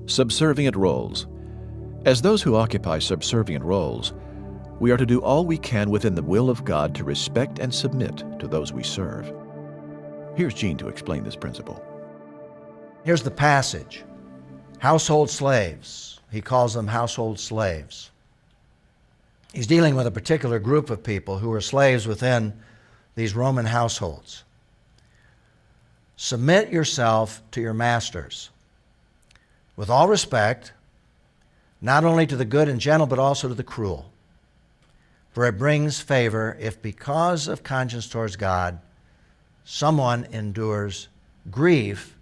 Subservient roles. As those who occupy subservient roles, we are to do all we can within the will of God to respect and submit to those we serve. Here's Gene to explain this principle. Here's the passage. Household slaves. He calls them household slaves. He's dealing with a particular group of people who are slaves within these Roman households. Submit yourself to your masters with all respect, not only to the good and gentle, but also to the cruel. For it brings favor if because of conscience towards God, someone endures grief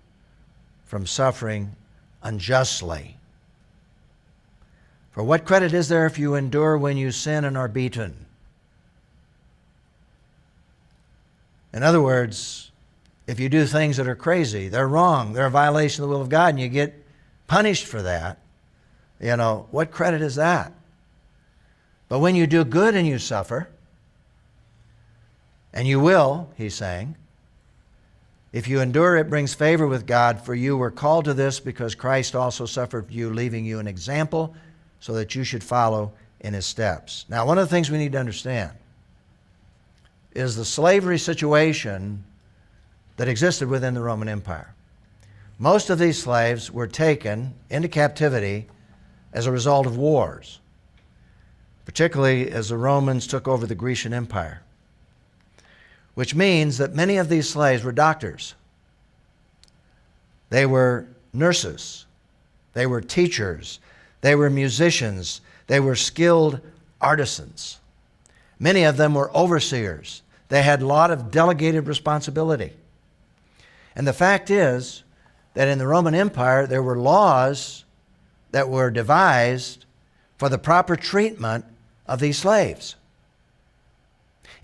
from suffering unjustly. For what credit is there if you endure when you sin and are beaten? In other words, if you do things that are crazy, they're wrong, they're a violation of the will of God, and you get punished for that, what credit is that? But when you do good and you suffer, and you will, he's saying, if you endure, it brings favor with God, for you were called to this because Christ also suffered for you, leaving you an example so that you should follow in his steps. Now, one of the things we need to understand is the slavery situation that existed within the Roman Empire. Most of these slaves were taken into captivity as a result of wars, particularly as the Romans took over the Grecian Empire, which means that many of these slaves were doctors. They were nurses. They were teachers. They were musicians. They were skilled artisans. Many of them were overseers. They had a lot of delegated responsibility. And the fact is that in the Roman Empire, there were laws that were devised for the proper treatment of these slaves.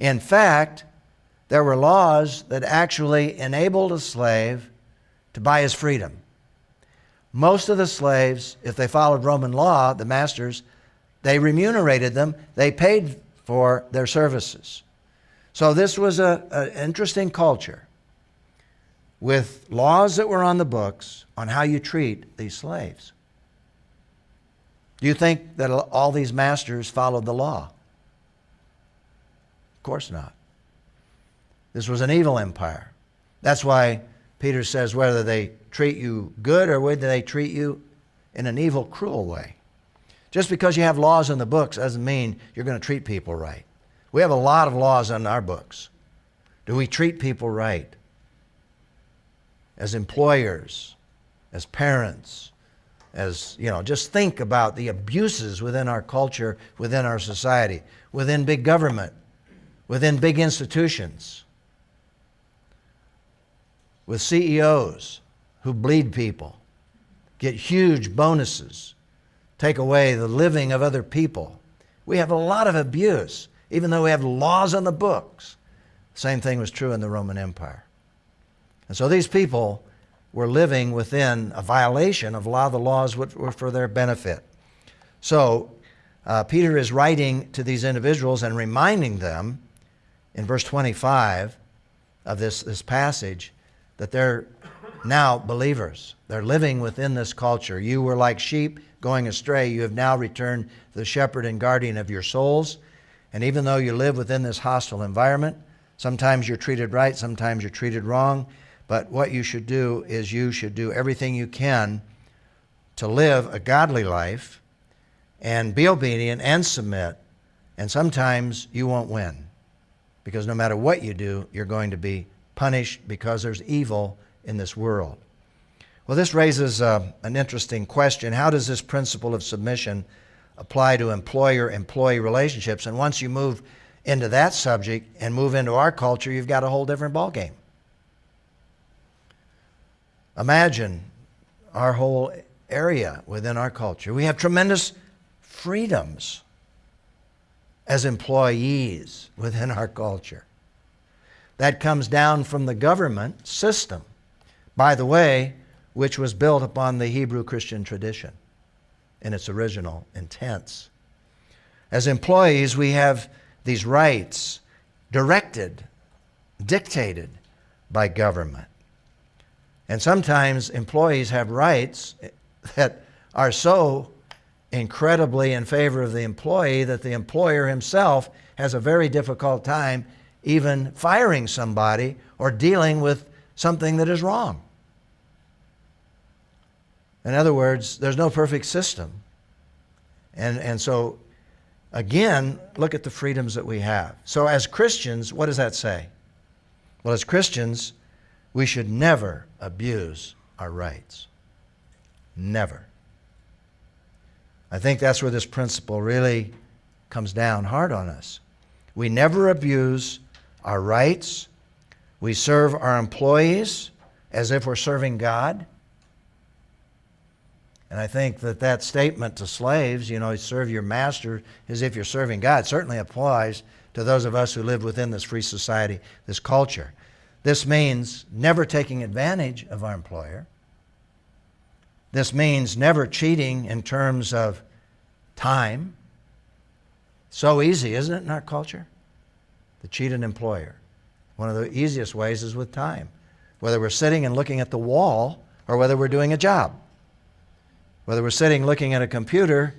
In fact, there were laws that actually enabled a slave to buy his freedom. Most of the slaves, if they followed Roman law, the masters, they remunerated them. They paid for their services. So this was an interesting culture with laws that were on the books on how you treat these slaves. Do you think that all these masters followed the law? Of course not. This was an evil empire. That's why Peter says whether they treat you good or whether they treat you in an evil, cruel way. Just because you have laws in the books doesn't mean you're going to treat people right. We have a lot of laws in our books. Do we treat people right? As employers, as parents, as, just think about the abuses within our culture, within our society, within big government, within big institutions, with CEOs who bleed people, get huge bonuses, take away the living of other people. We have a lot of abuse, even though we have laws on the books. Same thing was true in the Roman Empire. And so these people were living within a violation of a lot of the laws which were for their benefit. So Peter is writing to these individuals and reminding them in verse 25 of this passage that they're now believers. They're living within this culture. You were like sheep going astray. You have now returned to the shepherd and guardian of your souls. And even though you live within this hostile environment, sometimes you're treated right, sometimes you're treated wrong. But what you should do is you should do everything you can to live a godly life and be obedient and submit. And sometimes you won't win, because no matter what you do, you're going to be punished because there's evil in this world. Well, this raises an interesting question. How does this principle of submission apply to employer-employee relationships? And once you move into that subject and move into our culture, you've got a whole different ballgame. Imagine our whole area within our culture. We have tremendous freedoms as employees within our culture. That comes down from the government system, by the way, which was built upon the Hebrew Christian tradition in its original intents. As employees, we have these rights directed, dictated by government. And sometimes employees have rights that are so incredibly in favor of the employee that the employer himself has a very difficult time even firing somebody or dealing with something that is wrong. In other words, there's no perfect system. And so, again, look at the freedoms that we have. So as Christians, what does that say? Well, as Christians, we should never abuse our rights. Never. I think that's where this principle really comes down hard on us. We never abuse our rights. We serve our employees as if we're serving God. And I think that statement to slaves, serve your master as if you're serving God, certainly applies to those of us who live within this free society, this culture. This means never taking advantage of our employer. This means never cheating in terms of time. So easy, isn't it, in our culture? To cheat an employer. One of the easiest ways is with time. Whether we're sitting and looking at the wall or whether we're doing a job. Whether we're sitting looking at a computer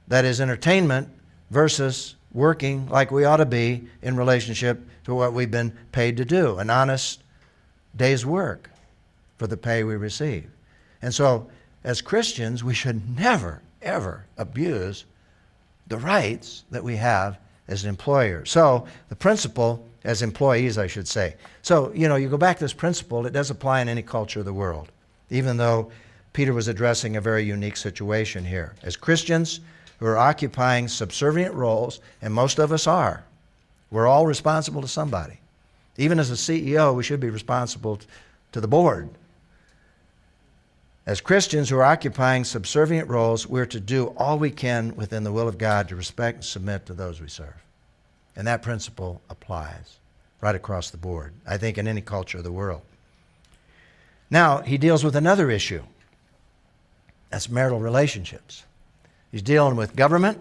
that is entertainment versus working like we ought to be in relationship to what we've been paid to do, an honest day's work for the pay we receive. And so, as Christians, we should never, ever abuse the rights that we have as an employer. So, the principle, as employees, I should say. So, you go back to this principle, it does apply in any culture of the world, even though Peter was addressing a very unique situation here. As Christians who are occupying subservient roles, and most of us are, we're all responsible to somebody. Even as a CEO, we should be responsible to the board. As Christians who are occupying subservient roles, we're to do all we can within the will of God to respect and submit to those we serve. And that principle applies right across the board, I think, in any culture of the world. Now, he deals with another issue. That's marital relationships. He's dealing with government.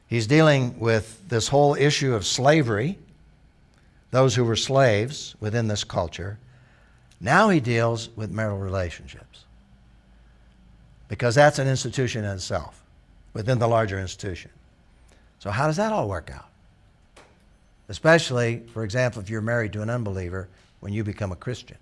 He's dealing with this whole issue of slavery, those who were slaves within this culture. Now he deals with marital relationships, because that's an institution in itself, within the larger institution. So how does that all work out? Especially, for example, if you're married to an unbeliever when you become a Christian.